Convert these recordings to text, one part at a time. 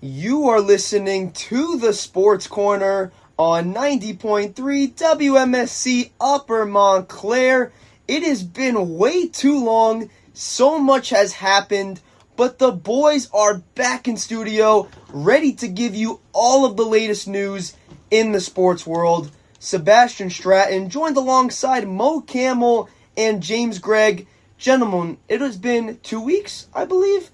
You are listening to the Sports Corner on 90.3 WMSC Upper Montclair. It has been way too long. So much has happened, but the boys are back in studio, ready to give you all of the latest news in the sports world. Sebastian Stratton joined alongside Mo Camel and James Gregg. Gentlemen, it has been 2 weeks, I believe.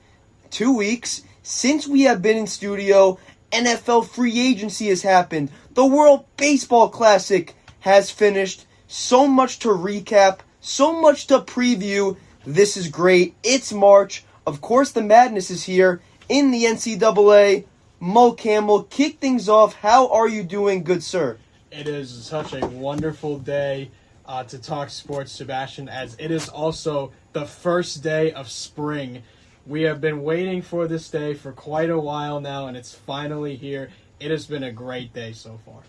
2 weeks since we have been in studio. NFL free agency has happened. The World Baseball Classic has finished. So much to recap, so much to preview. This is great. It's March. Of course, the madness is here in the NCAA. Mo Camel, kick things off. How are you doing, good sir? It is such a wonderful day to talk sports, Sebastian, as it is also the first day of spring. We have been waiting for this day for quite a while now, and it's finally here. It has been a great day so far.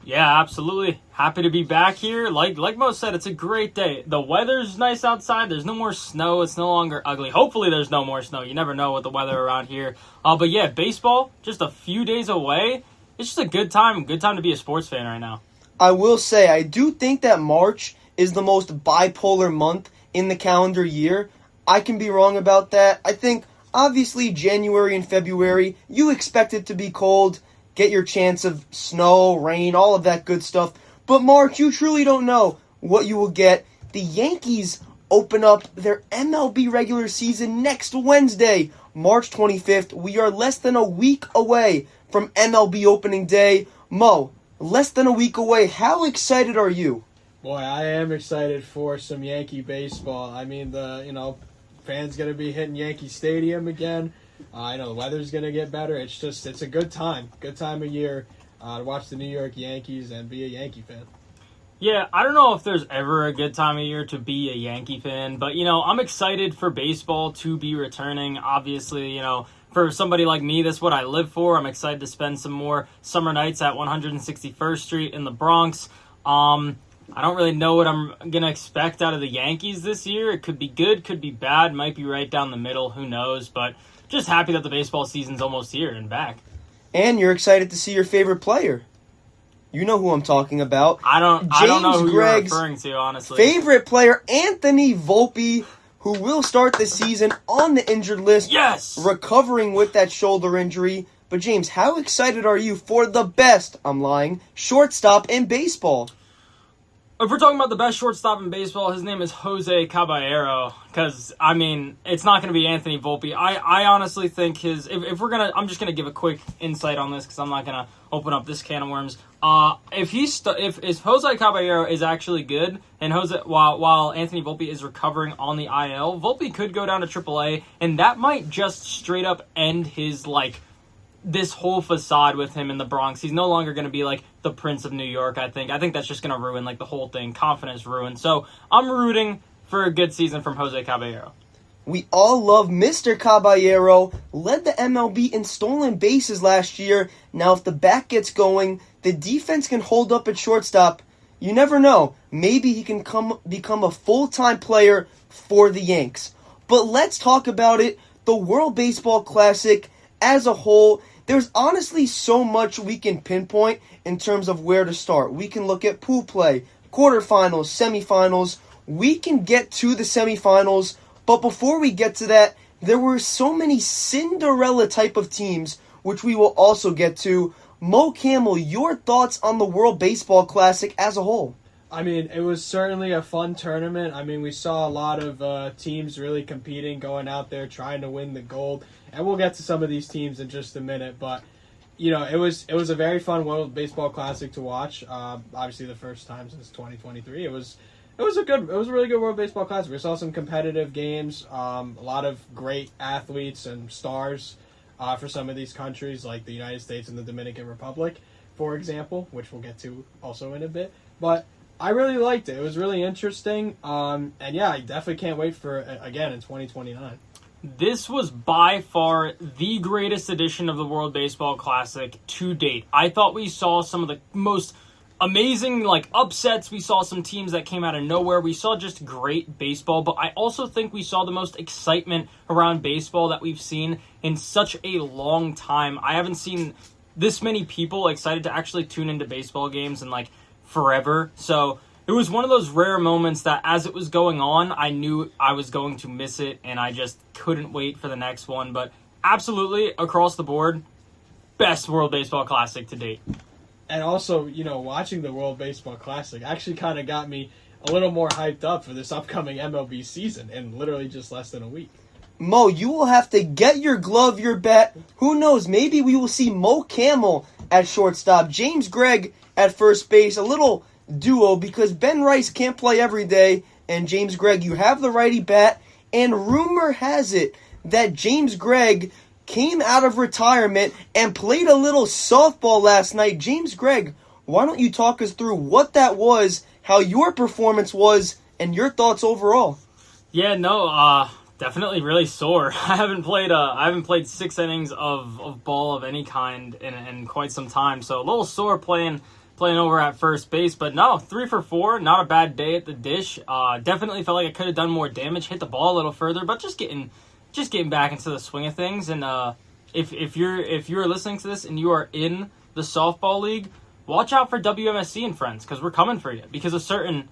Yeah, absolutely. Happy to be back here. Like Mo said, it's a great day. The weather's nice outside. There's no more snow. It's no longer ugly. Hopefully there's no more snow. You never know with the weather around here. But yeah, baseball, just a few days away. It's just a good time. Good time to be a sports fan right now. I will say, I do think that March is the most bipolar month in the calendar year. I can be wrong about that. I think, obviously, January and February, you expect it to be cold, get your chance of snow, rain, all of that good stuff. But March, you truly don't know what you will get. The Yankees open up their MLB regular season next Wednesday, March 25th. We are less than a week away from MLB opening day. Mo, less than a week away. How excited are you? Boy, I am excited for some Yankee baseball. I mean, fans going to be hitting Yankee Stadium again. I know the weather's going to get better. It's a good time of year to watch the New York Yankees and be a Yankee fan. Yeah, I don't know if there's ever a good time of year to be a Yankee fan, but, I'm excited for baseball to be returning. Obviously, for somebody like me, that's what I live for. I'm excited to spend some more summer nights at 161st Street in the Bronx. I don't really know what I'm going to expect out of the Yankees this year. It could be good, could be bad, might be right down the middle, who knows. But just happy that the baseball season's almost here and back. And you're excited to see your favorite player. You know who I'm talking about. I don't know who you're referring to, honestly. Favorite player, Anthony Volpe, who will start the season on the injured list. Yes! Recovering with that shoulder injury. But James, how excited are you for the best, I'm lying, shortstop in baseball? If we're talking about the best shortstop in baseball, his name is Jose Caballero. Because, it's not going to be Anthony Volpe. I honestly think if we're going to, I'm just going to give a quick insight on this because I'm not going to open up this can of worms. If Jose Caballero is actually good, and while Anthony Volpe is recovering on the IL, Volpe could go down to AAA, and that might just straight up end his, this whole facade with him in the Bronx. He's no longer going to be the Prince of New York, I think. I think that's just going to ruin the whole thing. Confidence ruined. So I'm rooting for a good season from Jose Caballero. We all love Mr. Caballero. Led the MLB in stolen bases last year. Now if the bat gets going, the defense can hold up at shortstop. You never know. Maybe he can become a full-time player for the Yanks. But let's talk about it. The World Baseball Classic as a whole, there's honestly so much we can pinpoint in terms of where to start. We can look at pool play, quarterfinals, semifinals. We can get to the semifinals, but before we get to that, there were so many Cinderella type of teams, which we will also get to. Mo Camel, your thoughts on the World Baseball Classic as a whole? It was certainly a fun tournament. we saw a lot of teams really competing, going out there, trying to win the gold. And we'll get to some of these teams in just a minute. But, it was a very fun World Baseball Classic to watch. Obviously, the first time since 2023. It was a really good World Baseball Classic. We saw some competitive games, a lot of great athletes and stars for some of these countries, like the United States and the Dominican Republic, for example, which we'll get to also in a bit. But I really liked it. It was really interesting. And yeah, I definitely can't wait for again in 2029. This was by far the greatest edition of the World Baseball Classic to date. I thought we saw some of the most amazing like upsets. We saw some teams that came out of nowhere. We saw just great baseball, but I also think we saw the most excitement around baseball that we've seen in such a long time. I haven't seen this many people excited to actually tune into baseball games in like forever. So it was one of those rare moments that as it was going on, I knew I was going to miss it, and I just couldn't wait for the next one. But absolutely, across the board, best World Baseball Classic to date. And also, watching the World Baseball Classic actually kind of got me a little more hyped up for this upcoming MLB season in literally just less than a week. Mo, you will have to get your glove, your bat. Who knows? Maybe we will see Mo Camel at shortstop, James Gregg at first base, a little duo because Ben Rice can't play every day. And James Gregg, you have the righty bat. And rumor has it that James Gregg came out of retirement and played a little softball last night. James Gregg, why don't you talk us through what that was, how your performance was, and your thoughts overall? Yeah, no, definitely really sore. I haven't played 6 innings of ball of any kind in quite some time, so a little sore playing over at first base. But no, 3 for 4, not a bad day at the dish. Definitely felt like I could have done more damage, hit the ball a little further, but just getting back into the swing of things. And if you're listening to this and you are in the softball league, watch out for WMSC and friends, because we're coming for you. Because a certain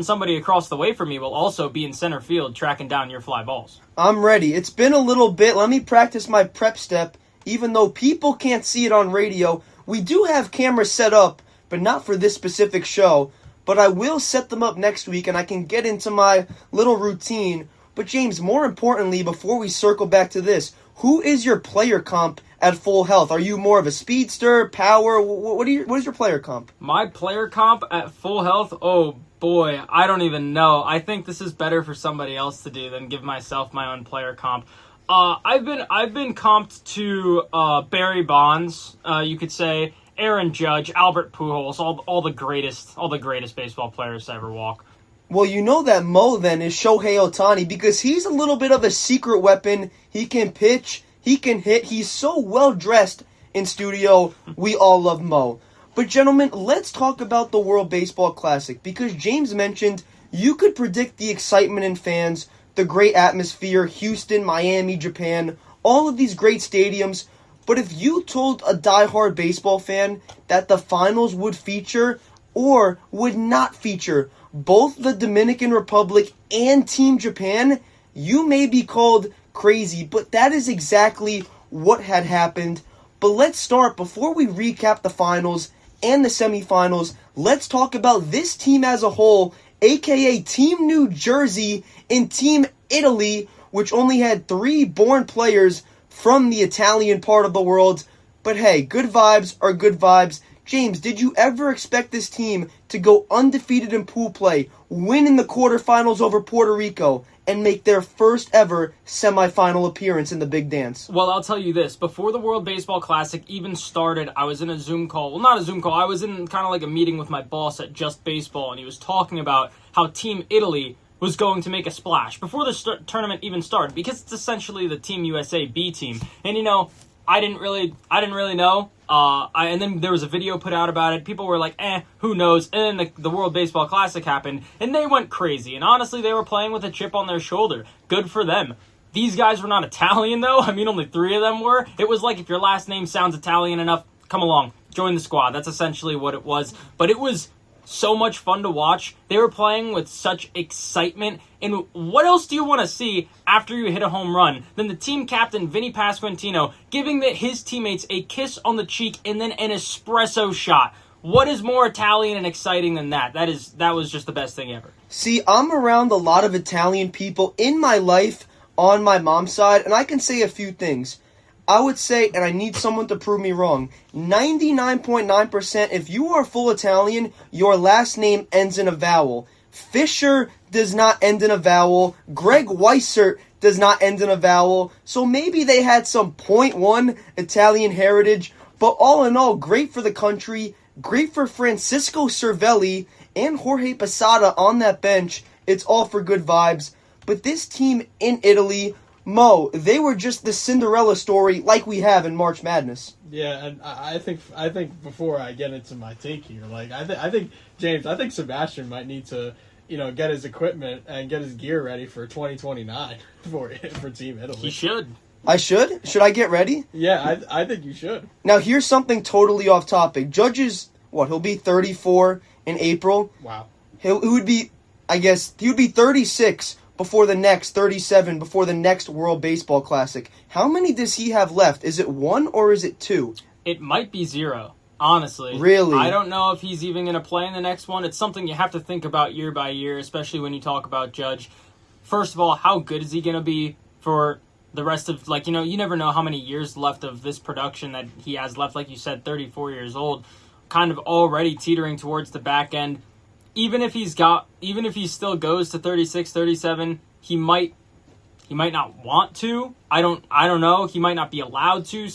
somebody across the way from me will also be in center field tracking down your fly balls. I'm ready. It's been a little bit. Let me practice my prep step. Even though people can't see it on radio, we do have cameras set up, but not for this specific show. But I will set them up next week, and I can get into my little routine. But James, more importantly, before we circle back to this, who is your player comp at full health? Are you more of a speedster, power? What is your player comp? My player comp at full health? Oh boy, I don't even know. I think this is better for somebody else to do than give myself my own player comp. I've been comped to Barry Bonds, you could say, Aaron Judge, Albert Pujols, all the greatest baseball players to ever walk. Well, you know that Mo then is Shohei Ohtani because he's a little bit of a secret weapon. He can pitch, he can hit. He's so well dressed in studio. We all love Mo. But gentlemen, let's talk about the World Baseball Classic because James mentioned you could predict the excitement in fans, the great atmosphere, Houston, Miami, Japan, all of these great stadiums. But if you told a diehard baseball fan that the finals would feature or would not feature both the Dominican Republic and Team Japan, you may be called crazy, but that is exactly what had happened. But let's start, before we recap the finals and the semifinals, let's talk about this team as a whole, aka Team New Jersey and Team Italy, which only had 3 born players from the Italian part of the world. But hey, good vibes are good vibes. James, did you ever expect this team to go undefeated in pool play, win in the quarterfinals over Puerto Rico, and make their first ever semifinal appearance in the Big Dance? Well, I'll tell you this. Before the World Baseball Classic even started, I was in a Zoom call. Well, not a Zoom call. I was in kind of like a meeting with my boss at Just Baseball, and he was talking about how Team Italy was going to make a splash before the tournament even started, because it's essentially the Team USA B team. And, I didn't really know. And then there was a video put out about it. People were like, who knows? And then the World Baseball Classic happened, and they went crazy. And honestly, they were playing with a chip on their shoulder. Good for them. These guys were not Italian, though. I mean, only 3 of them were. It was like, if your last name sounds Italian enough, come along, join the squad. That's essentially what it was. But it was so much fun to watch. They were playing with such excitement. And what else do you want to see after you hit a home run than the team captain, Vinny Pasquantino, giving his teammates a kiss on the cheek and then an espresso shot? What is more Italian and exciting than that? That was just the best thing ever. See, I'm around a lot of Italian people in my life on my mom's side, and I can say a few things. I would say, and I need someone to prove me wrong, 99.9%, if you are full Italian, your last name ends in a vowel. Fisher does not end in a vowel. Greg Weissert does not end in a vowel. So maybe they had some 0.1 Italian heritage, but all in all, great for the country, great for Francisco Cervelli and Jorge Posada on that bench. It's all for good vibes. But this team in Italy, Mo, they were just the Cinderella story like we have in March Madness. Yeah, and I think before I get into my take here, like I think James, I think Sebastian might need to, get his equipment and get his gear ready for 2029 for Team Italy. He should. I should? Should I get ready? Yeah, I think you should. Now, here's something totally off topic. Judge is, he'll be 34 in April. Wow. He would be 36 before the next, 37 before the next World Baseball Classic. How many does he have left? Is it 1 or is it 2? It might be 0, honestly. Really? I don't know if he's even going to play in the next one. It's something you have to think about year by year, especially when you talk about Judge. First of all, how good is he going to be for the rest of, you never know how many years left of this production that he has left. Like you said, 34 years old, kind of already teetering towards the back end. Even if he still goes to 36, 37, he might not want to. I don't know. He might not be allowed to.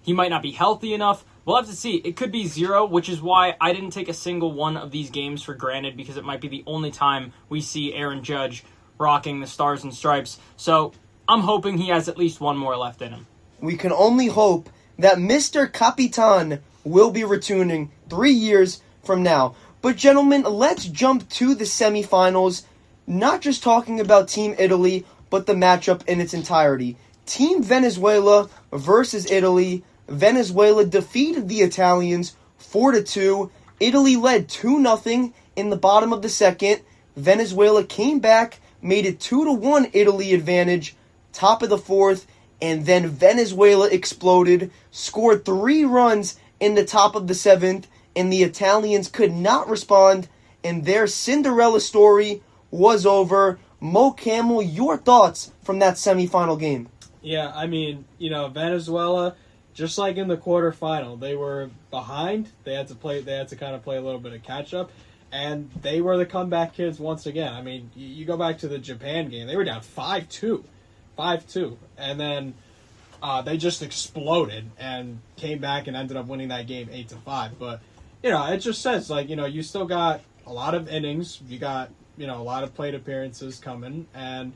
He might not be healthy enough. We'll have to see. It could be 0, which is why I didn't take a single one of these games for granted, because it might be the only time we see Aaron Judge rocking the Stars and Stripes. So I'm hoping he has at least one more left in him. We can only hope that Mr. Capitan will be returning 3 years from now. But gentlemen, let's jump to the semifinals, not just talking about Team Italy, but the matchup in its entirety. Team Venezuela versus Italy. Venezuela defeated the Italians 4-2. Italy led 2-0 in the bottom of the second. Venezuela came back, made it 2-1 Italy advantage, top of the fourth, and then Venezuela exploded, scored 3 runs in the top of the seventh, and the Italians could not respond, and their Cinderella story was over. Mo Camel, your thoughts from that semifinal game? Yeah, I mean, Venezuela, just like in the quarterfinal, they were behind. They had to kind of play a little bit of catch up, and they were the comeback kids once again. I mean, you go back to the Japan game, they were down 5-2, and then they just exploded and came back and ended up winning that game 8-5. But it just says, you still got a lot of innings. You got, a lot of plate appearances coming. And,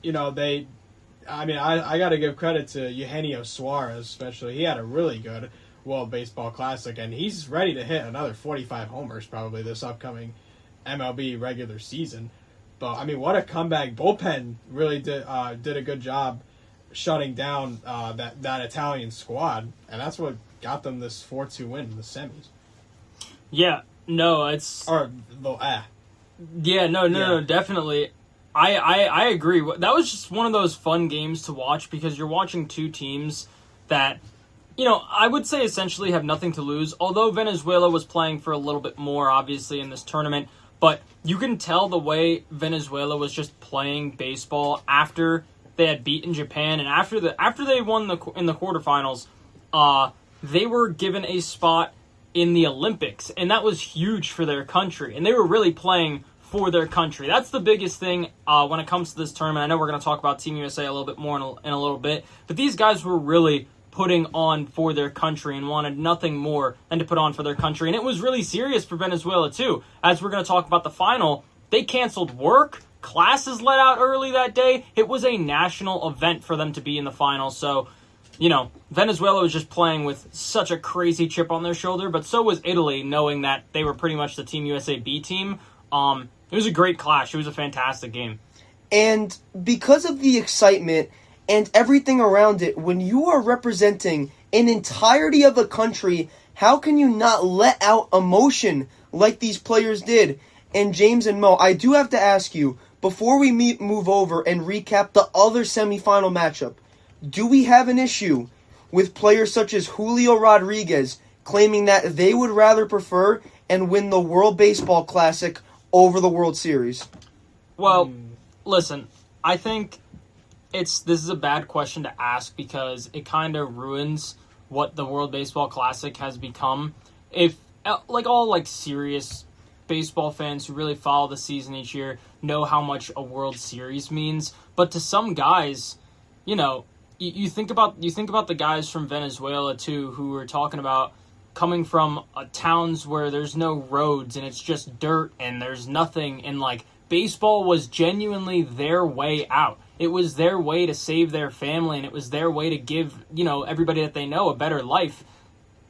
I got to give credit to Eugenio Suarez, especially. He had a really good World Baseball Classic, and he's ready to hit another 45 homers probably this upcoming MLB regular season. But, what a comeback. Bullpen really did a good job shutting down that Italian squad, and that's what got them this 4-2 win in the semis. Yeah, no, it's... Yeah, no, definitely. I agree. That was just one of those fun games to watch, because you're watching two teams that, I would say essentially have nothing to lose, although Venezuela was playing for a little bit more, obviously, in this tournament. But you can tell the way Venezuela was just playing baseball after they had beaten Japan, and after they won in the quarterfinals, they were given a spot in the Olympics, and that was huge for their country, and they were really playing for their country. That's the biggest thing when it comes to this tournament. I know we're going to talk about Team USA a little bit more in a little bit, but these guys were really putting on for their country and wanted nothing more than to put on for their country, and it was really serious for Venezuela too. As we're going to talk about the final, they canceled work, classes let out early that day. It was a national event for them to be in the final, so Venezuela was just playing with such a crazy chip on their shoulder, but so was Italy, knowing that they were pretty much the Team USA B team. It was a great clash. It was a fantastic game. And because of the excitement and everything around it, when you are representing an entirety of a country, how can you not let out emotion like these players did? And James and Mo, I do have to ask you, before we move over and recap the other semifinal matchup, do we have an issue with players such as Julio Rodriguez claiming that they would rather prefer and win the World Baseball Classic over the World Series? Well, listen, I think this is a bad question to ask, because it kind of ruins what the World Baseball Classic has become. If all serious baseball fans who really follow the season each year know how much a World Series means, but to some guys, you think about the guys from Venezuela too, who are talking about coming from towns where there's no roads and it's just dirt and there's nothing, and baseball was genuinely their way out. It was their way to save their family, and it was their way to give, everybody that they know a better life.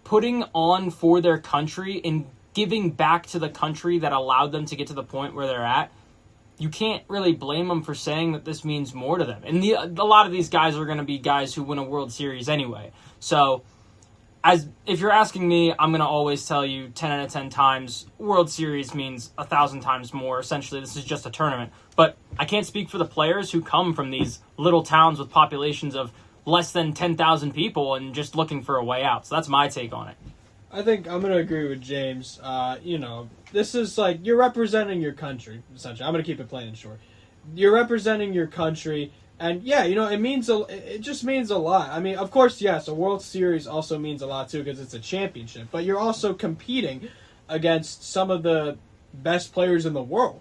Putting on for their country and giving back to the country that allowed them to get to the point where they're at, you can't really blame them for saying that this means more to them. And a lot of these guys are going to be guys who win a World Series anyway. So, if you're asking me, I'm going to always tell you 10 out of 10 times, World Series means 1,000 times more. Essentially, this is just a tournament. But I can't speak for the players who come from these little towns with populations of less than 10,000 people and just looking for a way out. So that's my take on it. I think I'm going to agree with James. This is like, you're representing your country, essentially. I'm going to keep it plain and short. You're representing your country, and yeah, it just means a lot. I mean, of course, yes, a World Series also means a lot too because it's a championship, but you're also competing against some of the best players in the world,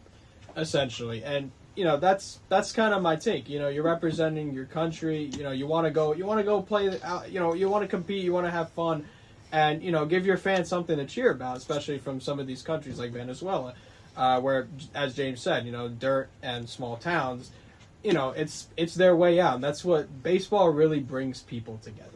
essentially. And that's kind of my take. You're representing your country. You want to go play out. You want to compete. You want to have fun, and give your fans something to cheer about, especially from some of these countries like Venezuela, where, as James said, dirt and small towns. It's their way out, and that's what baseball really brings people together.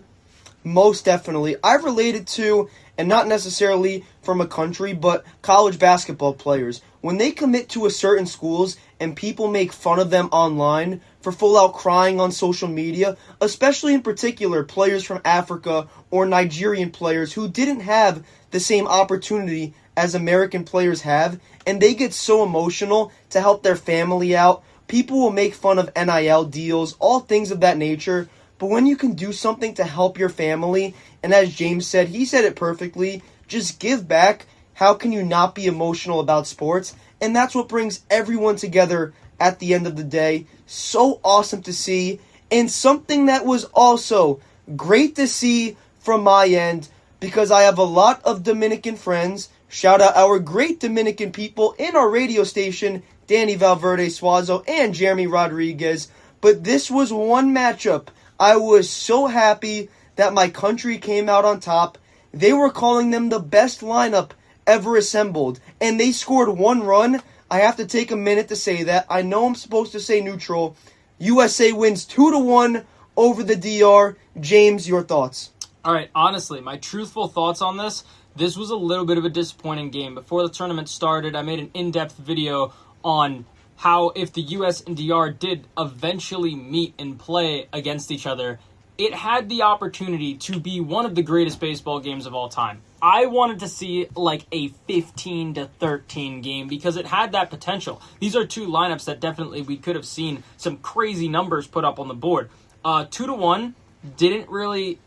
Most definitely. I've related to, and not necessarily from a country, but college basketball players. When they commit to a certain schools and people make fun of them online for full out crying on social media, especially in particular players from Africa or Nigerian players who didn't have the same opportunity as American players have, and they get so emotional to help their family out. People will make fun of NIL deals, all things of that nature. But when you can do something to help your family, and as James said, he said it perfectly, just give back, how can you not be emotional about sports? And that's what brings everyone together at the end of the day. So awesome to see. And something that was also great to see from my end, because I have a lot of Dominican friends. Shout out our great Dominican people in our radio station, Danny Valverde Suazo and Jeremy Rodriguez. But this was one matchup I was so happy that my country came out on top. They were calling them the best lineup ever assembled, and they scored one run. I have to take a minute to say that. I know I'm supposed to say neutral. USA wins 2-1 over the DR. James, your thoughts? All right, honestly, my truthful thoughts on this was a little bit of a disappointing game. Before the tournament started, I made an in-depth video on how if the U.S. and DR did eventually meet and play against each other, it had the opportunity to be one of the greatest baseball games of all time. I wanted to see like a 15-13 game because it had that potential. These are two lineups that definitely we could have seen some crazy numbers put up on the board. 2-1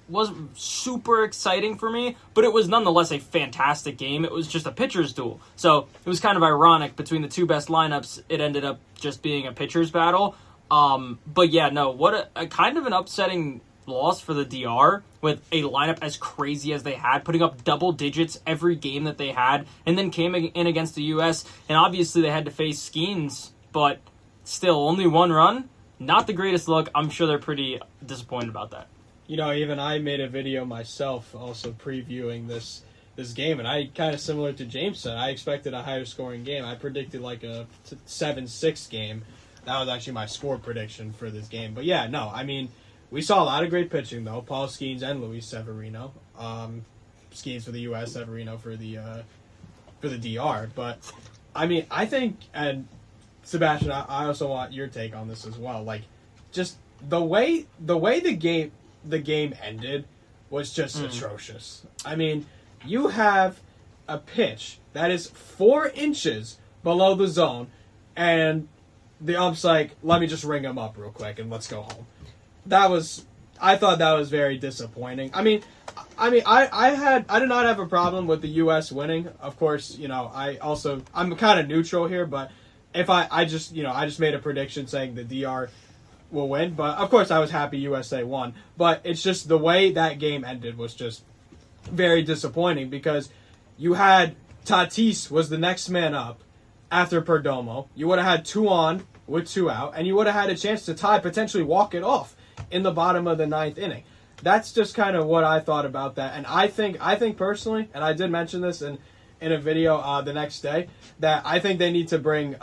wasn't super exciting for me, but it was nonetheless a fantastic game. It was just a pitcher's duel. So it was kind of ironic between the two best lineups. It ended up just being a pitcher's battle. But yeah, no, what a kind of an upsetting loss for the DR with a lineup as crazy as they had, putting up double digits every game that they had, and then came in against the U.S. And obviously they had to face Skeens, but still only one run. Not the greatest look. I'm sure they're pretty disappointed about that. Even I made a video myself also previewing this game, and I kind of similar to James said, I expected a higher scoring game. I predicted like a 7-6 game. That was actually my score prediction for this game. But yeah, no, I mean, we saw a lot of great pitching though. Paul Skeens and Luis Severino. Skeens for the U.S., Severino for the DR. But I mean, I think, and Sebastian, I also want your take on this as well. Like, just the way the game ended was just atrocious. I mean, you have a pitch that is 4 inches below the zone, and the ump's like, "Let me just ring him up real quick and let's go home." I thought that was very disappointing. I mean, I did not have a problem with the U.S. winning. Of course, I'm kind of neutral here, but if I just made a prediction saying the DR will win, but of course I was happy USA won. But it's just the way that game ended was just very disappointing because you had Tatis was the next man up after Perdomo. You would have had 2 on with 2 out, and you would have had a chance to tie, potentially walk it off in the bottom of the 9th inning. That's just kind of what I thought about that, and I think personally, and I did mention this in a video the next day, that I think they need to bring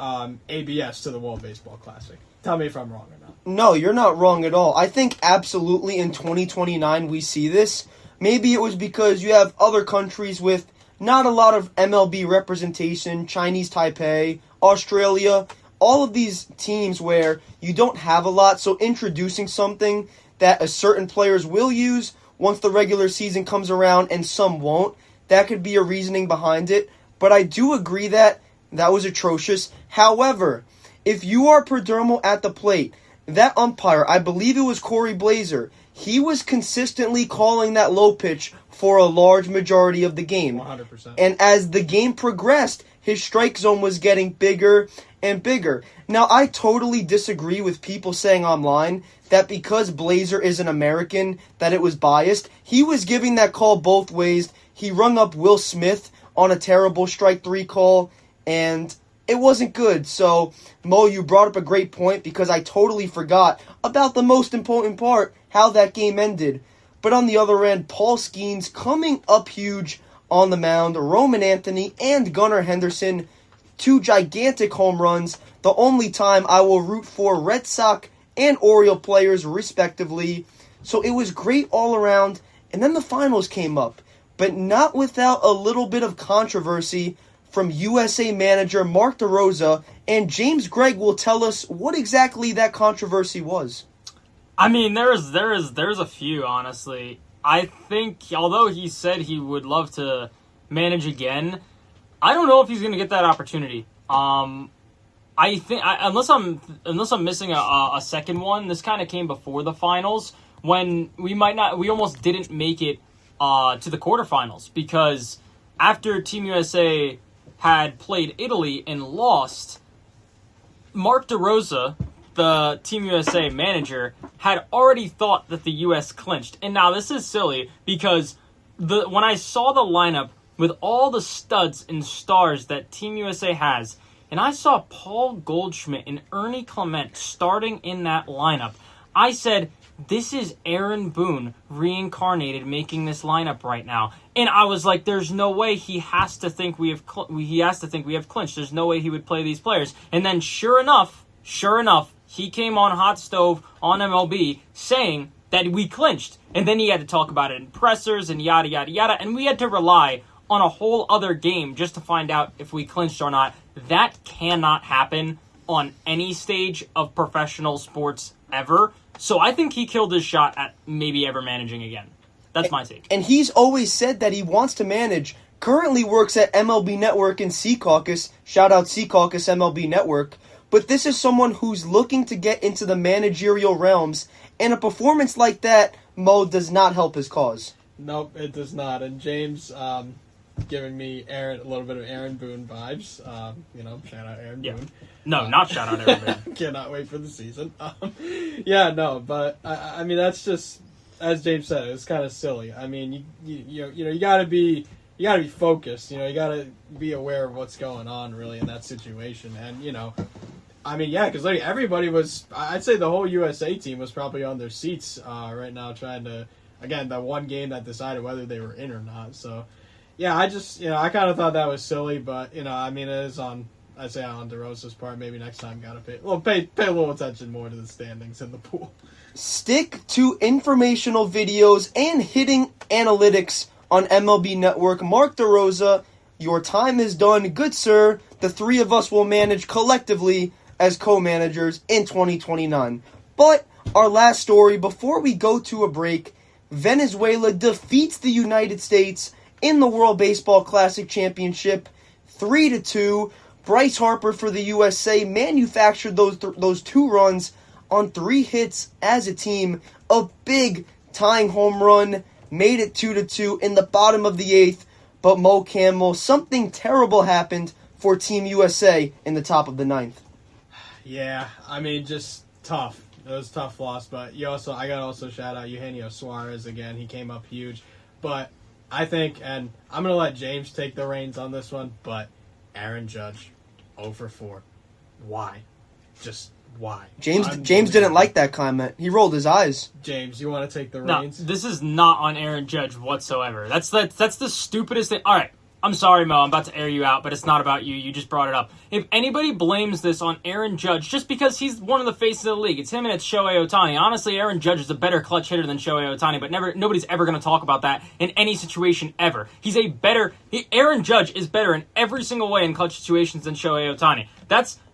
ABS to the World Baseball Classic. Tell me if I'm wrong or not. No, you're not wrong at all. I think absolutely in 2029 we see this. Maybe it was because you have other countries with not a lot of MLB representation, Chinese Taipei, Australia, all of these teams where you don't have a lot, so introducing something that a certain players will use once the regular season comes around and some won't, that could be a reasoning behind it. But I do agree that was atrocious. However, if you are Perdomo at the plate, that umpire, I believe it was Corey Blazer, he was consistently calling that low pitch for a large majority of the game. 100%. And as the game progressed, his strike zone was getting bigger and bigger. Now, I totally disagree with people saying online that because Blazer is an American, that it was biased. He was giving that call both ways. He rung up Will Smith on a terrible strike 3 call, and it wasn't good. So, Mo, you brought up a great point because I totally forgot about the most important part, how that game ended. But on the other end, Paul Skeens coming up huge on the mound. Roman Anthony and Gunnar Henderson, 2 gigantic home runs. The only time I will root for Red Sox and Oriole players, respectively. So it was great all around. And then the finals came up, but not without a little bit of controversy from USA manager Mark DeRosa, and James Gregg will tell us what exactly that controversy was. I mean, there's a few, honestly. I think, although he said he would love to manage again, I don't know if he's going to get that opportunity. I think unless I'm missing a second one, this kind of came before the finals when we almost didn't make it to the quarterfinals because after Team USA had played Italy and lost, Mark DeRosa, the Team USA manager, had already thought that the U.S. clinched. And now this is silly because when I saw the lineup with all the studs and stars that Team USA has, and I saw Paul Goldschmidt and Ernie Clement starting in that lineup, I said, this is Aaron Boone reincarnated making this lineup right now. And I was like, there's no way he has to think we have clinched. There's no way he would play these players. And then sure enough, he came on Hot Stove on MLB saying that we clinched. And then he had to talk about it in pressers and yada, yada, yada. And we had to rely on a whole other game just to find out if we clinched or not. That cannot happen on any stage of professional sports ever. So I think he killed his shot at maybe ever managing again. That's my take. And he's always said that he wants to manage. Currently works at MLB Network in Sea Caucus. Shout out Sea Caucus MLB Network. But this is someone who's looking to get into the managerial realms. And a performance like that, Mo, does not help his cause. Nope, it does not. And James giving me a little bit of Aaron Boone vibes. Shout out Aaron Boone. No, not shout out Aaron Boone. Cannot wait for the season. But I mean that's just, as James said, it's kind of silly. I mean, you gotta be focused. You gotta be aware of what's going on really in that situation. And because like everybody was, I'd say the whole USA team was probably on their seats right now trying to, again, that one game that decided whether they were in or not. So. Yeah, I just, I kind of thought that was silly, but, it is on DeRosa's part. Maybe next time got to pay a little attention more to the standings in the pool. Stick to informational videos and hitting analytics on MLB Network. Mark DeRosa, your time is done. Good sir, the three of us will manage collectively as co-managers in 2029. But our last story, before we go to a break, Venezuela defeats the United States in the World Baseball Classic Championship, 3-2. Bryce Harper for the USA manufactured those 2 runs on 3 hits as a team. A big tying home run made it 2-2 in the bottom of the 8th. But Mo Campbell, something terrible happened for Team USA in the top of the 9th. Yeah, I mean, just tough. It was a tough loss, but I got to also shout out Eugenio Suarez again. He came up huge, but I think, and I'm going to let James take the reins on this one, but Aaron Judge, 0 for 4. Why? Just why? James didn't like that comment. He rolled his eyes. James, you want to take the reins? No, this is not on Aaron Judge whatsoever. That's the stupidest thing. All right, I'm sorry, Mo, I'm about to air you out, but it's not about you. You just brought it up. If anybody blames this on Aaron Judge, just because he's one of the faces of the league, it's him and it's Shohei Ohtani. Honestly, Aaron Judge is a better clutch hitter than Shohei Ohtani, but nobody's ever going to talk about that in any situation ever. Aaron Judge is better in every single way in clutch situations than Shohei Ohtani.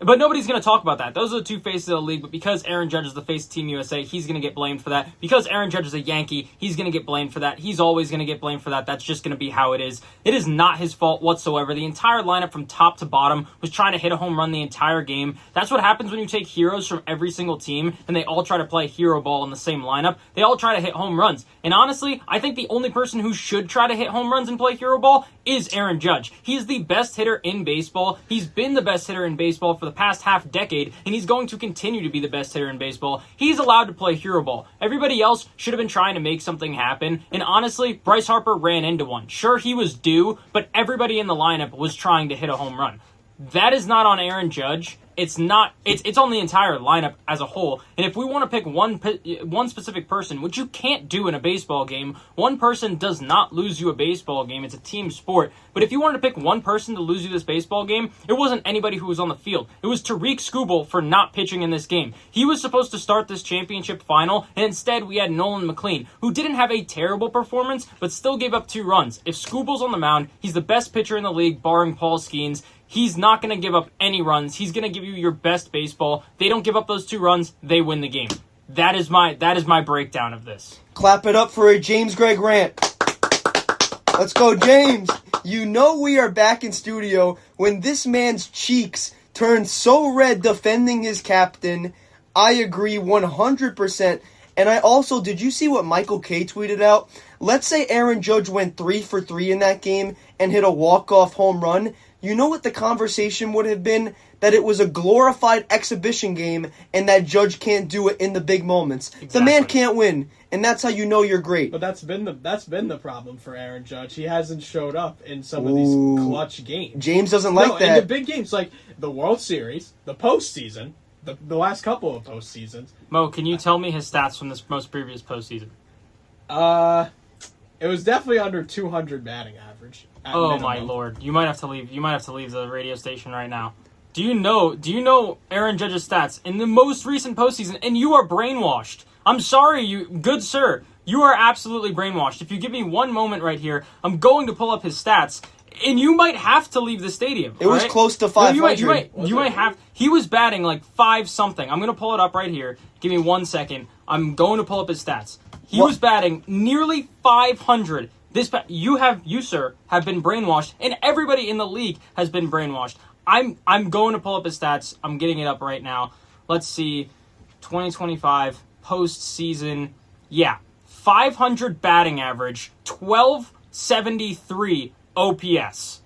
But nobody's going to talk about that. Those are the two faces of the league, but because Aaron Judge is the face of Team USA, he's going to get blamed for that. Because Aaron Judge is a Yankee, he's going to get blamed for that. He's always going to get blamed for that. That's just going to be how it is. It is not his fault whatsoever. The entire lineup from top to bottom was trying to hit a home run the entire game. That's what happens when you take heroes from every single team and they all try to play hero ball in the same lineup. They all try to hit home runs. And honestly, I think the only person who should try to hit home runs and play hero ball is Aaron Judge. He is the best hitter in baseball. He's been the best hitter in baseball for the past half decade, and he's going to continue to be the best hitter in baseball. He's allowed to play hero ball. Everybody else should have been trying to make something happen, and honestly, Bryce Harper ran into one. Sure, he was due, but everybody in the lineup was trying to hit a home run. That is not on Aaron Judge. It's on the entire lineup as a whole. And if we want to pick one specific person, which you can't do in a baseball game, one person does not lose you a baseball game. It's a team sport. But if you wanted to pick one person to lose you this baseball game, it wasn't anybody who was on the field. It was Tariq Skubal for not pitching in this game. He was supposed to start this championship final, and instead we had Nolan McLean, who didn't have a terrible performance, but still gave up 2 runs. If Skubal's on the mound, he's the best pitcher in the league, barring Paul Skeens. He's not going to give up any runs. He's going to give you your best baseball. They don't give up those 2 runs, they win the game. That is my breakdown of this. Clap it up for a James Greg rant. Let's go, James. You know we are back in studio when this man's cheeks turned so red defending his captain. I agree 100%. And I also, did you see what Michael K tweeted out? Let's say Aaron Judge went 3 for 3 in that game and hit a walk-off home run. You know what the conversation would have been? That it was a glorified exhibition game and that Judge can't do it in the big moments. Exactly. The man can't win, and that's how you know you're great. But that's been the problem for Aaron Judge. He hasn't showed up in some of these clutch games. James doesn't like that. In the big games, like the World Series, the postseason, the last couple of postseasons. Mo, can you tell me his stats from this most previous postseason? It was definitely under 200 batting average. Oh minimum. My lord! You might have to leave. You might have to leave the radio station right now. Do you know Aaron Judge's stats in the most recent postseason? And you are brainwashed. I'm sorry, you good sir. You are absolutely brainwashed. If you give me one moment right here, I'm going to pull up his stats, and you might have to leave the stadium. It was close to 500. You might have. He was batting like 5 something. I'm going to pull it up right here. Give me 1 second. I'm going to pull up his stats. He was batting nearly 500. You sir have been brainwashed, and everybody in the league has been brainwashed. I'm going to pull up his stats. I'm getting it up right now. Let's see. 2025 postseason. Yeah. 500 batting average, 1273 OPS.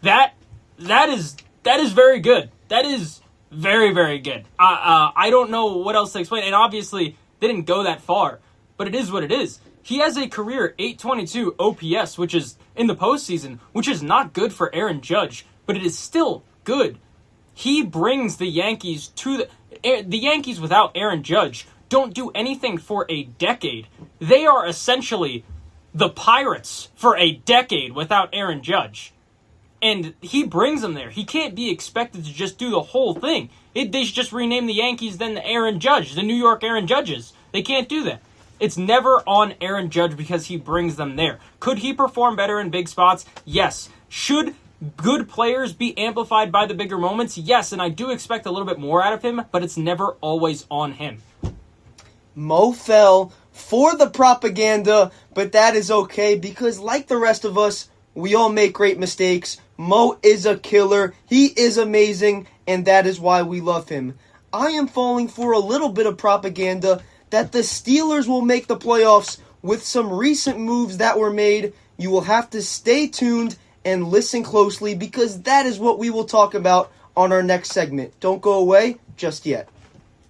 That is very good. That is very, very good. I don't know what else to explain. And obviously, they didn't go that far. But it is what it is. He has a career 822 OPS, which is in the postseason, which is not good for Aaron Judge, but it is still good. He brings the Yankees to the Yankees without Aaron Judge don't do anything for a decade. They are essentially the Pirates for a decade without Aaron Judge. And he brings them there. He can't be expected to just do the whole thing. They should just rename the Yankees then the Aaron Judge, the New York Aaron Judges. They can't do that. It's never on Aaron Judge because he brings them there. Could he perform better in big spots? Yes. Should good players be amplified by the bigger moments? Yes, and I do expect a little bit more out of him, but it's never always on him. Mo fell for the propaganda, but that is okay because like the rest of us, we all make great mistakes. Mo is a killer. He is amazing, and that is why we love him. I am falling for a little bit of propaganda that the Steelers will make the playoffs with some recent moves that were made. You will have to stay tuned and listen closely because that is what we will talk about on our next segment. Don't go away just yet.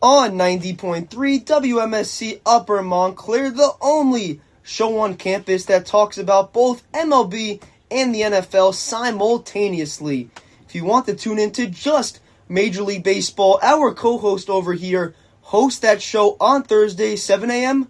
On 90.3 WMSC Upper Montclair, the only show on campus that talks about both MLB and the NFL simultaneously. If you want to tune into just Major League Baseball, our co-host over here host that show on Thursday, 7 a.m.?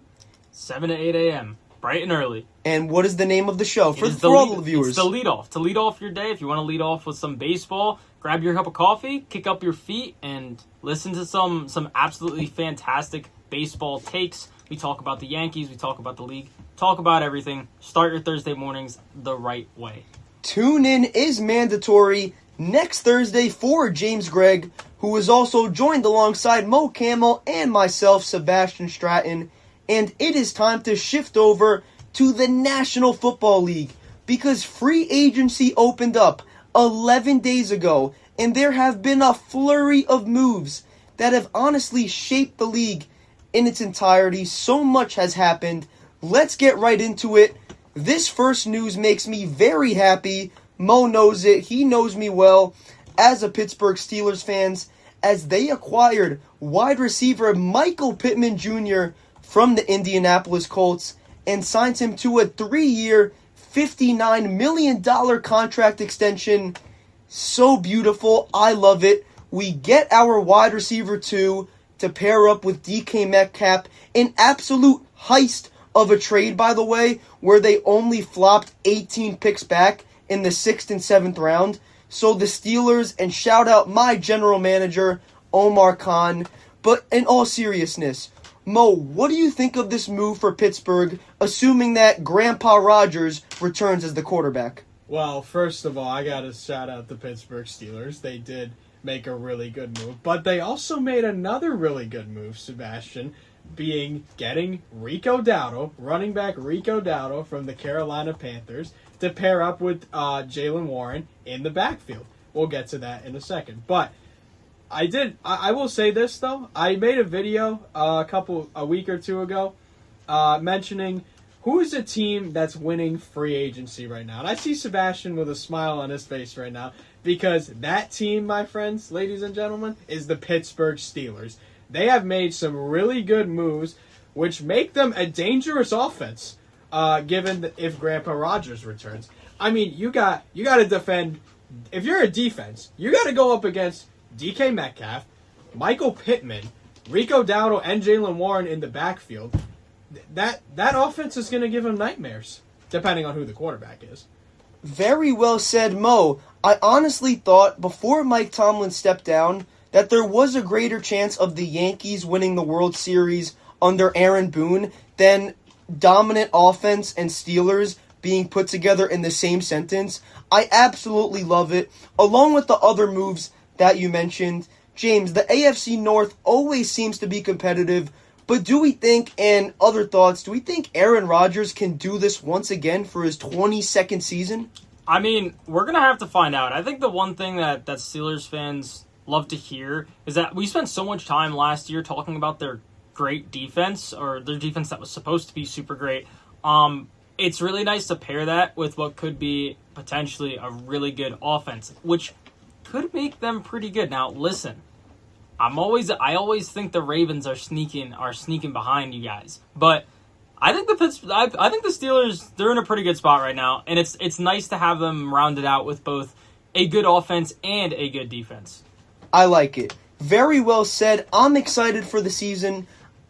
7 to 8 a.m., bright and early. And what is the name of the show for all the viewers? It's the lead off. To lead off your day, if you want to lead off with some baseball, grab your cup of coffee, kick up your feet, and listen to some absolutely fantastic baseball takes. We talk about the Yankees, we talk about the league, talk about everything. Start your Thursday mornings the right way. Tune in is mandatory next Thursday for James Gregg, who is also joined alongside Mo Camel and myself, Sebastian Stratton. And it is time to shift over to the National Football League because free agency opened up 11 days ago, and there have been a flurry of moves that have honestly shaped the league in its entirety. So much has happened. Let's get right into it. This first news makes me very happy. Mo knows it. He knows me well as a Pittsburgh Steelers fan, as they acquired wide receiver Michael Pittman Jr. from the Indianapolis Colts and signed him to a 3-year, $59 million contract extension. So beautiful. I love it. We get our wide receiver 2 to pair up with DK Metcalf. An absolute heist of a trade, by the way, where they only flopped 18 picks back in the 6th and 7th round. So the Steelers, and shout out my general manager, Omar Khan. But in all seriousness, Mo, what do you think of this move for Pittsburgh, assuming that Grandpa Rogers returns as the quarterback? Well, first of all, I got to shout out the Pittsburgh Steelers. They did make a really good move, but they also made another really good move, Sebastian, being getting Rico Dowdle, running back Rico Dowdle from the Carolina Panthers, to pair up with Jaylen Warren in the backfield. We'll get to that in a second. But I will say this, though. I made a video a week or two ago mentioning who is a team that's winning free agency right now. And I see Sebastian with a smile on his face right now because that team, my friends, ladies and gentlemen, is the Pittsburgh Steelers. They have made some really good moves which make them a dangerous offense given if Grandpa Rogers returns. I mean, you got to defend. If you're a defense, you got to go up against DK Metcalf, Michael Pittman, Rico Dowdle, and Jaylen Warren in the backfield. That offense is going to give them nightmares, depending on who the quarterback is. Very well said, Mo. I honestly thought before Mike Tomlin stepped down that there was a greater chance of the Yankees winning the World Series under Aaron Boone than dominant offense and Steelers being put together in the same sentence. I absolutely love it. Along with the other moves that you mentioned, James, the AFC North always seems to be competitive, but do we think, and other thoughts, do we think Aaron Rodgers can do this once again for his 22nd season? I mean, we're going to have to find out. I think the one thing that Steelers fans love to hear is that we spent so much time last year talking about their great defense, or their defense that was supposed to be super great. It's really nice to pair that with what could be potentially a really good offense, which could make them pretty good. Now, listen, I always think the Ravens are sneaking behind you guys, but I think the Steelers, they're in a pretty good spot right now, and it's nice to have them rounded out with both a good offense and a good defense. I like it. Very well said. I'm excited for the season.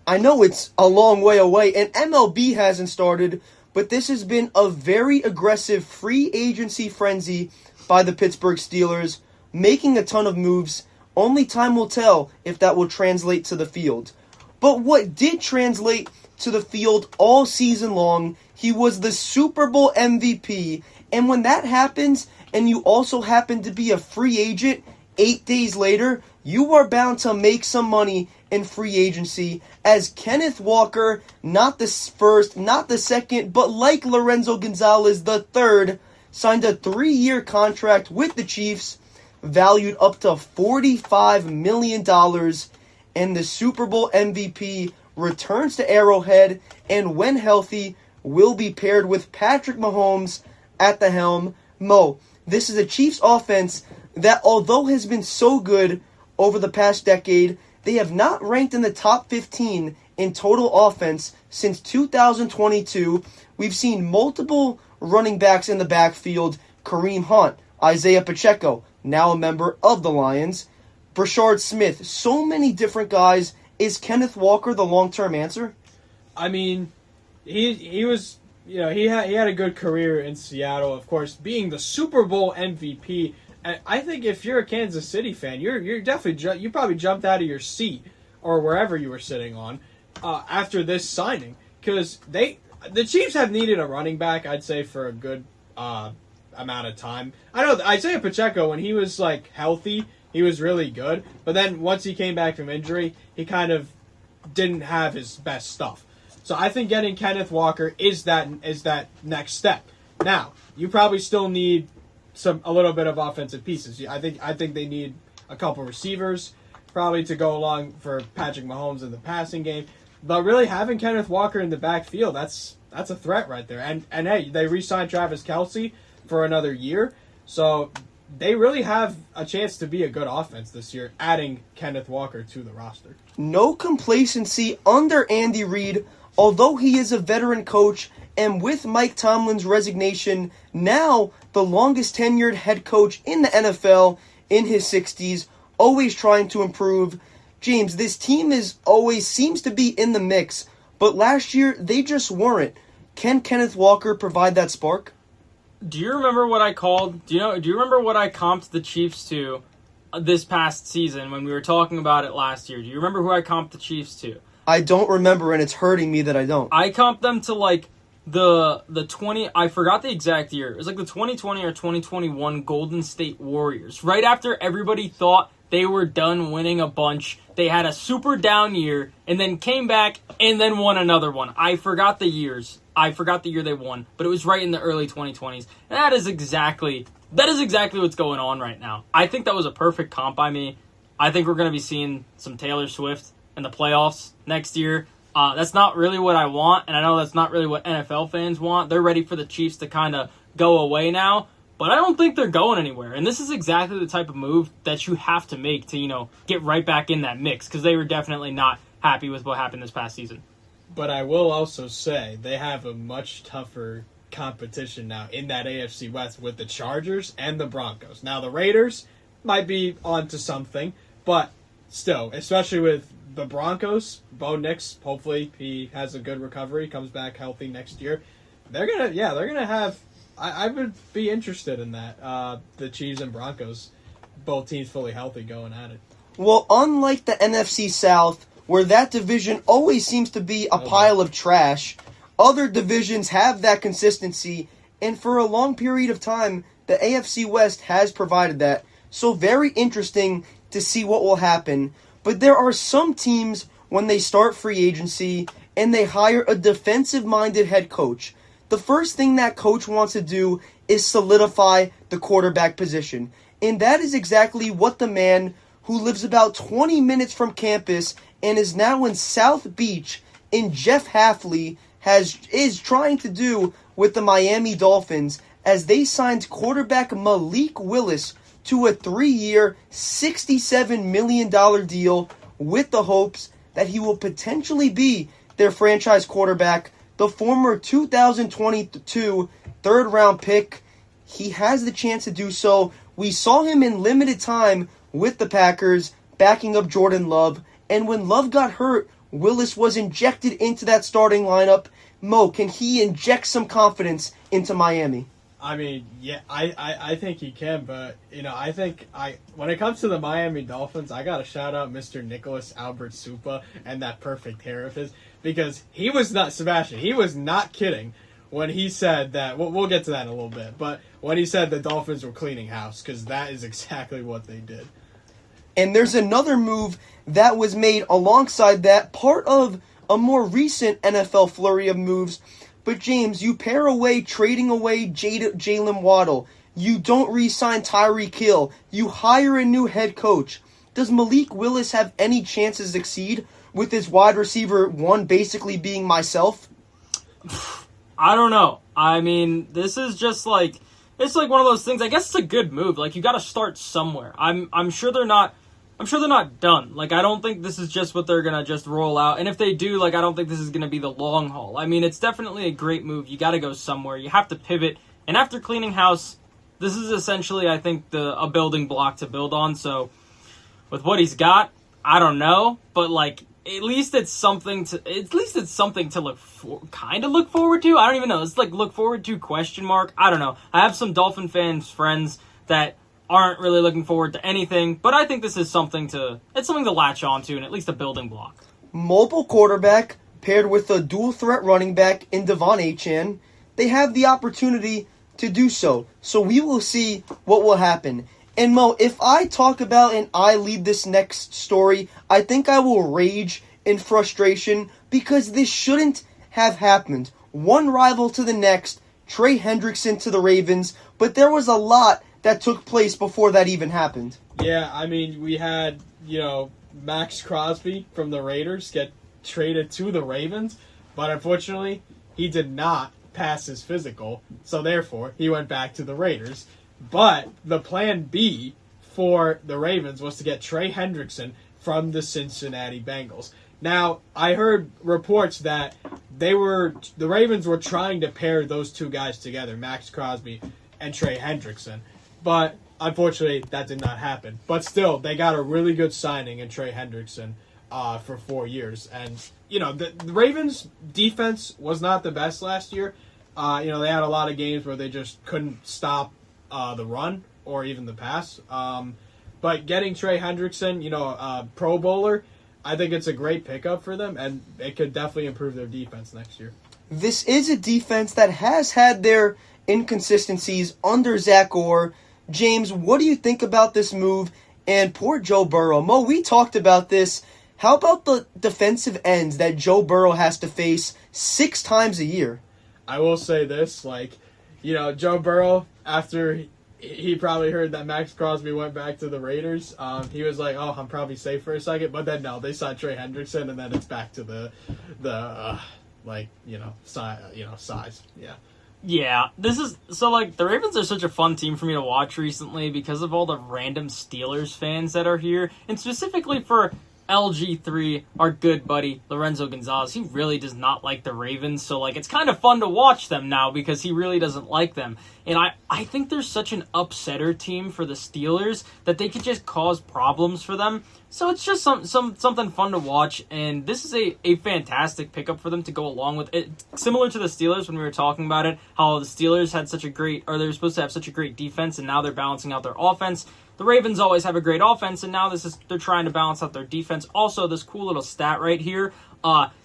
I know it's a long way away, and MLB hasn't started, but this has been a very aggressive free agency frenzy by the Pittsburgh Steelers, making a ton of moves. Only time will tell if that will translate to the field. But what did translate to the field all season long, he was the Super Bowl MVP. And when that happens, and you also happen to be a free agent 8 days later, you are bound to make some money in free agency, as Kenneth Walker, not the first, not the second, but like Lorenzo Gonzalez, the third, signed a 3-year contract with the Chiefs, valued up to $45 million, and the Super Bowl MVP returns to Arrowhead, and when healthy, will be paired with Patrick Mahomes at the helm. Mo, this is a Chiefs offense that, although has been so good over the past decade, they have not ranked in the top 15 in total offense since 2022. We've seen multiple running backs in the backfield: Kareem Hunt, Isaiah Pacheco, now a member of the Lions, Brashard Smith, so many different guys. Is Kenneth Walker the long-term answer? I mean, he was he had a good career in Seattle, of course, being the Super Bowl MVP. And I think if you're a Kansas City fan, you're definitely you probably jumped out of your seat or wherever you were sitting on after this signing, because the Chiefs have needed a running back, I'd say, for a good amount of time. I know Isaiah Pacheco, when he was healthy, he was really good, but then once he came back from injury, he kind of didn't have his best stuff. So I think getting Kenneth Walker is that next step. Now, you probably still need a little bit of offensive pieces. I think they need a couple receivers probably to go along for Patrick Mahomes in the passing game. But really having Kenneth Walker in the backfield, that's a threat right there. And hey, they re-signed Travis Kelce for another year. So they really have a chance to be a good offense this year, adding Kenneth Walker to the roster. No complacency under Andy Reid, although he is a veteran coach, and with Mike Tomlin's resignation, now the longest tenured head coach in the NFL in his 60s, always trying to improve. James, this team always seems to be in the mix, but last year they just weren't. Can Kenneth Walker provide that spark? Do you remember what I called? Do you remember what I comped the Chiefs to this past season when we were talking about it last year? Do you remember who I comped the Chiefs to? I don't remember, and it's hurting me that I don't. I comped them to the 20. I forgot the exact year. It was the 2020 or 2021 Golden State Warriors. Right after everybody thought they were done winning a bunch, they had a super down year and then came back and then won another one. I forgot the years. I forgot the year they won, but it was right in the early 2020s. And that is exactly what's going on right now. I think that was a perfect comp by me. I think we're going to be seeing some Taylor Swift in the playoffs next year. That's not really what I want, and I know that's not really what NFL fans want. They're ready for the Chiefs to kind of go away now, but I don't think they're going anywhere. And this is exactly the type of move that you have to make to, get right back in that mix, because they were definitely not happy with what happened this past season. But I will also say they have a much tougher competition now in that AFC West with the Chargers and the Broncos. Now, the Raiders might be onto something, but still, especially with the Broncos, Bo Nix, hopefully he has a good recovery, comes back healthy next year. They're gonna have. I would be interested in that. The Chiefs and Broncos, both teams fully healthy, going at it. Well, unlike the NFC South, where that division always seems to be a pile of trash, other divisions have that consistency, and for a long period of time, the AFC West has provided that. So very interesting to see what will happen. But there are some teams, when they start free agency and they hire a defensive-minded head coach, the first thing that coach wants to do is solidify the quarterback position. And that is exactly what the man who lives about 20 minutes from campus and is now in South Beach in Jeff Hafley is trying to do with the Miami Dolphins, as they signed quarterback Malik Willis to a 3-year, $67 million deal with the hopes that he will potentially be their franchise quarterback. The former 2022 third-round pick, he has the chance to do so. We saw him in limited time with the Packers, backing up Jordan Love, and when Love got hurt, Willis was injected into that starting lineup. Mo, can he inject some confidence into Miami? I mean, yeah, I think he can, but, I think when it comes to the Miami Dolphins, I got to shout out Mr. Nicholas Albert Supa and that perfect hair of his, because he was not kidding when he said that, we'll get to that in a little bit, but when he said the Dolphins were cleaning house, because that is exactly what they did. And there's another move that was made alongside that, part of a more recent NFL flurry of moves. But James, you pair away trading away Jalen Waddle. You don't re-sign Tyreek Hill. You hire a new head coach. Does Malik Willis have any chance to succeed with his wide receiver one basically being myself? I don't know. I mean, this is just it's one of those things. I guess it's a good move. You got to start somewhere. I'm sure they're not done. I don't think this is just what they're going to just roll out. And if they do, I don't think this is going to be the long haul. I mean, it's definitely a great move. You got to go somewhere. You have to pivot. And after cleaning house, this is essentially, I think, a building block to build on. So with what he's got, I don't know. But, at least it's something to look forward to. I don't even know. It's like look forward to question mark. I don't know. I have some Dolphin friends that aren't really looking forward to anything, but I think this is something to latch onto and at least a building block. Mobile quarterback paired with a dual threat running back in Devon Achane, they have the opportunity to do so. So we will see what will happen. And Mo, if I talk about and I lead this next story, I think I will rage in frustration because this shouldn't have happened. One rival to the next, Trey Hendrickson to the Ravens, but there was a lot that took place before that even happened. Yeah, I mean, we had, Max Crosby from the Raiders get traded to the Ravens, but unfortunately, he did not pass his physical, so therefore, he went back to the Raiders. But the plan B for the Ravens was to get Trey Hendrickson from the Cincinnati Bengals. Now, I heard reports that the Ravens were trying to pair those two guys together, Max Crosby and Trey Hendrickson. But unfortunately, that did not happen. But still, they got a really good signing in Trey Hendrickson for 4 years. And, the Ravens' defense was not the best last year. They had a lot of games where they just couldn't stop the run or even the pass. But getting Trey Hendrickson, a Pro Bowler, I think it's a great pickup for them, and it could definitely improve their defense next year. This is a defense that has had their inconsistencies under Zach Orr. James, what do you think about this move? And poor Joe Burrow. Mo, we talked about this. How about the defensive ends that Joe Burrow has to face 6 times a year? I will say this, Joe Burrow, after he probably heard that Max Crosby went back to the Raiders, he was like, oh, I'm probably safe for a second. But then, no, they signed Trey Hendrickson, and then it's back to the size. Yeah. Yeah, the Ravens are such a fun team for me to watch recently because of all the random Steelers fans that are here, and specifically for LG3, our good buddy Lorenzo Gonzalez. He really does not like the Ravens, so it's kind of fun to watch them now because he really doesn't like them. And I think they're such an upsetter team for the Steelers that they could just cause problems for them. So it's just something fun to watch, and this is a fantastic pickup for them to go along with it. Similar to the Steelers when we were talking about it, how the Steelers had they were supposed to have such a great defense, and now they're balancing out their offense. The Ravens always have a great offense, and now they're trying to balance out their defense. Also, this cool little stat right here,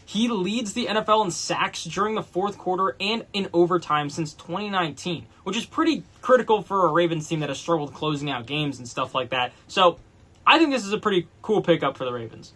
he leads the NFL in sacks during the fourth quarter and in overtime since 2019, which is pretty critical for a Ravens team that has struggled closing out games and stuff like that. So I think this is a pretty cool pickup for the Ravens.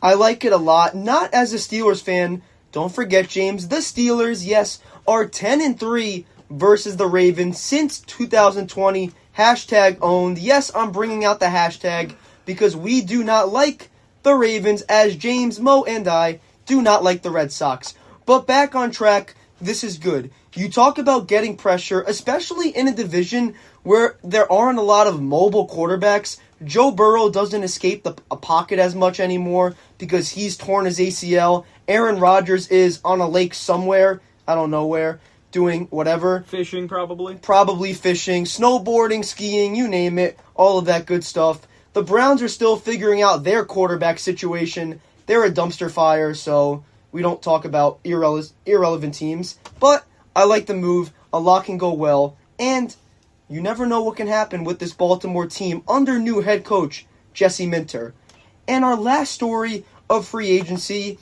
I like it a lot. Not as a Steelers fan. Don't forget, James, the Steelers, yes, are 10-3 versus the Ravens since 2020. Hashtag owned. Yes, I'm bringing out the hashtag because we do not like the Ravens, as James, Mo, and I do not like the Red Sox. But back on track, this is good. You talk about getting pressure, especially in a division where there aren't a lot of mobile quarterbacks. Joe Burrow doesn't escape a pocket as much anymore because he's torn his ACL. Aaron Rodgers is on a lake somewhere, I don't know where, doing whatever. Fishing, probably. Probably fishing, snowboarding, skiing, you name it, all of that good stuff. The Browns are still figuring out their quarterback situation. They're a dumpster fire, so we don't talk about irrelevant teams. But I like the move. A lot can go well. And you never know what can happen with this Baltimore team under new head coach Jesse Minter. And our last story of free agency,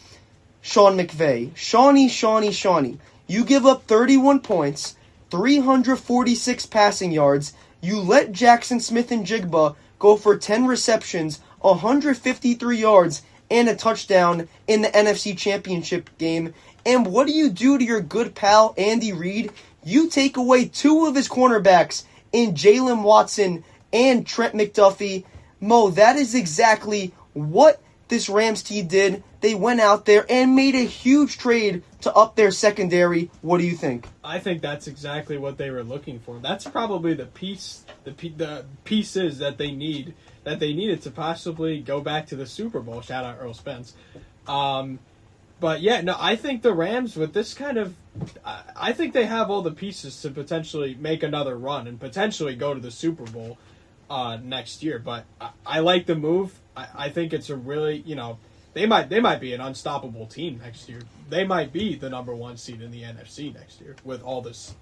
Sean McVay. Shawnee. You give up 31 points, 346 passing yards. You let Jackson Smith and Jigba go for 10 receptions, 153 yards, and a touchdown in the NFC Championship game. And what do you do to your good pal Andy Reid? You take away 2 of his cornerbacks in Jalen Watson and Trent McDuffie. Mo, that is exactly what this Rams team did. They went out there and made a huge trade to up their secondary. What do you think? I think that's exactly what they were looking for. That's probably the pieces that they needed to possibly go back to the Super Bowl. Shout out Earl Spence. But yeah, no, I think the Rams with this I think they have all the pieces to potentially make another run and potentially go to the Super Bowl next year. But I like the move. I think it's a really, they might be an unstoppable team next year. They might be the number 1 seed in the NFC next year with all this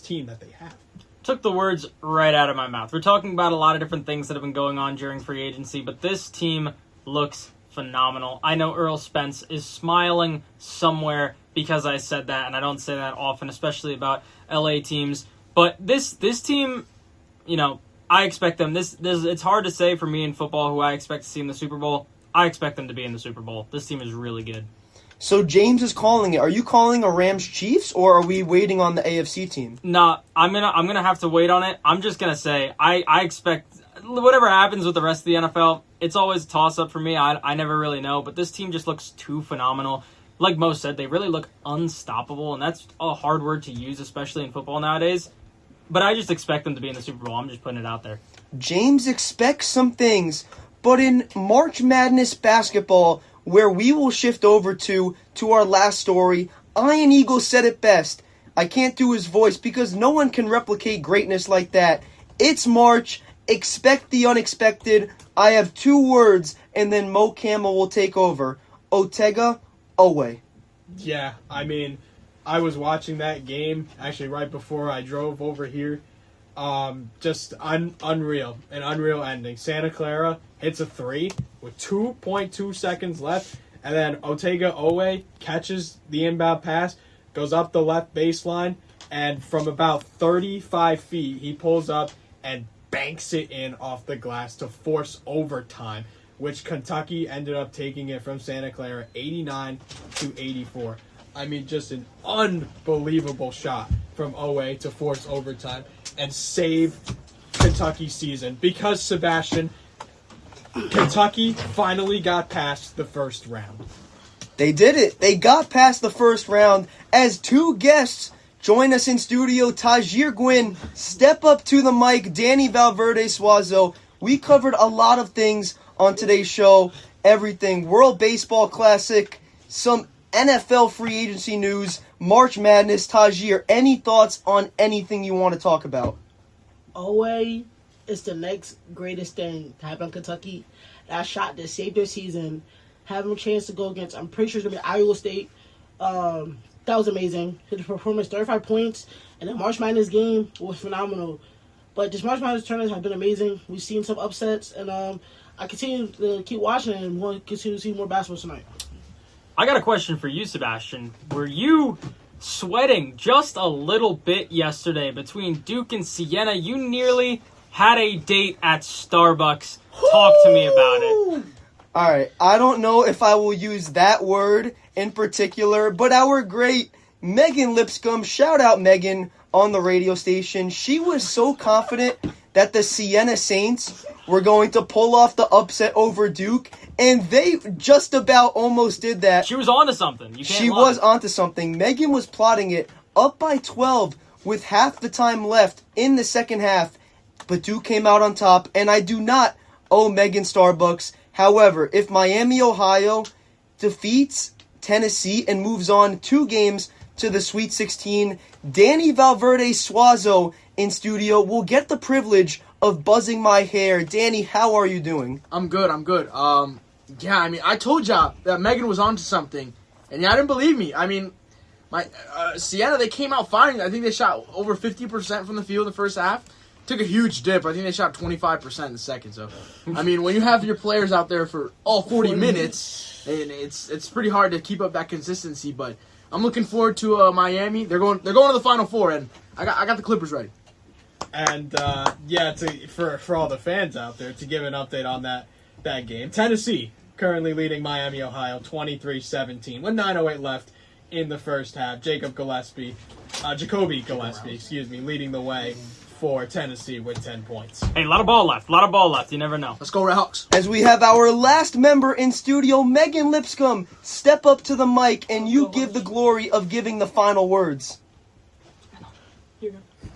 team that they have. Took the words right out of my mouth. We're talking about a lot of different things that have been going on during free agency, but this team looks phenomenal. I know Earl Spence is smiling somewhere because I said that, and I don't say that often, especially about LA teams. But this team, I expect them. It's hard to say for me in football who I expect to see in the Super Bowl. I expect them to be in the Super Bowl. This team is really good. So James is calling it. Are you calling a Rams Chiefs, or are we waiting on the AFC team? No, I'm gonna have to wait on it. I'm just gonna say I expect whatever happens with the rest of the NFL. It's always a toss up for me. I never really know, but this team just looks too phenomenal. Like Mo said, they really look unstoppable, and that's a hard word to use, especially in football nowadays. But I just expect them to be in the Super Bowl. I'm just putting it out there. James expects some things, but in March Madness basketball, where we will shift over to our last story, Ian Eagle said it best. I can't do his voice because no one can replicate greatness like that. It's March. Expect the unexpected. I have 2 words, and then Mo Camel will take over. Otega, Owe. Yeah, I mean, I was watching that game actually right before I drove over here. Just unreal. An unreal ending. Santa Clara hits a 3 with 2.2 seconds left, and then Otega Owe catches the inbound pass, goes up the left baseline, and from about 35 feet, he pulls up and banks it in off the glass to force overtime, which Kentucky ended up taking it from Santa Clara 89-84. I mean, just an unbelievable shot from Owe to force overtime and save Kentucky's season because, Sebastian, Kentucky finally got past the first round. They did it. They got past the first round as 2 guests join us in studio. Tajir Gwynn, step up to the mic. Danny Valverde Suazo. We covered a lot of things on today's show. Everything. World Baseball Classic. Some NFL free agency news. March Madness. Tajir, any thoughts on anything you want to talk about? Owe is the next greatest thing to happen in Kentucky. That shot that saved their season. Having a chance to go against, I'm pretty sure it's going to be Iowa State. That was amazing. His performance, 35 points, and the March Madness game was phenomenal. But this March Madness tournament has been amazing. We've seen some upsets, and I continue to keep watching and want to continue to see more basketball tonight. I got a question for you, Sebastian. Were you sweating just a little bit yesterday between Duke and Siena? You nearly had a date at Starbucks. Talk to me about it. All right, I don't know if I will use that word in particular, but our great Megan Lipscomb, shout out Megan on the radio station. She was so confident that the Siena Saints were going to pull off the upset over Duke, and they just about almost did that. She was onto something. She was onto something. Megan was plotting it up by 12 with half the time left in the second half, but Duke came out on top, and I do not owe Megan Starbucks. However, if Miami, Ohio defeats Tennessee and moves on 2 games to the Sweet 16, Danny Valverde Suazo in studio will get the privilege of buzzing my hair. Danny, how are you doing? I'm good. Yeah, I mean, I told y'all that Megan was onto something, and y'all didn't believe me. I mean, my Siena, they came out fine. I think they shot over 50% from the field in the first half. Took a huge dip. I think they shot 25% in the second. So, I mean, when you have your players out there for all 40 minutes, and it's pretty hard to keep up that consistency. But I'm looking forward to Miami. They're going to the Final Four, and I got the Clippers ready. And for all the fans out there, to give an update on that game, Tennessee currently leading Miami, Ohio, 23-17 with 9:08 left in the first half. Jacoby Gillespie, leading the way for Tennessee with 10 points. Hey, a lot of ball left. You never know. Let's go Redhawks. As we have our last member in studio, Megan Lipscomb, step up to the mic and you give the glory of giving the final words.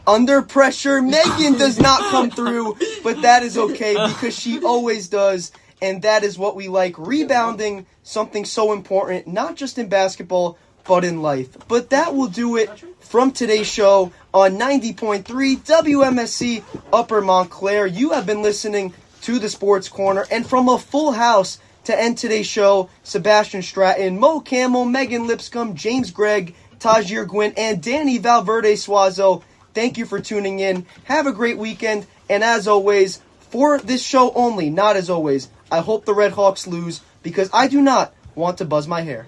Under pressure, Megan does not come through, but that is okay because she always does, and that is what we like. Rebounding, something so important, not just in basketball, but in life. But that will do it from today's show on 90.3 WMSC Upper Montclair. You have been listening to the Sports Corner, and from a full house to end today's show, Sebastian Stratton, Mo Camel, Megan Lipscomb, James Gregg, Tajir Gwynn, and Danny Valverde Suazo. Thank you for tuning in. Have a great weekend. And as always, for this show only, not as always, I hope the Red Hawks lose because I do not want to buzz my hair.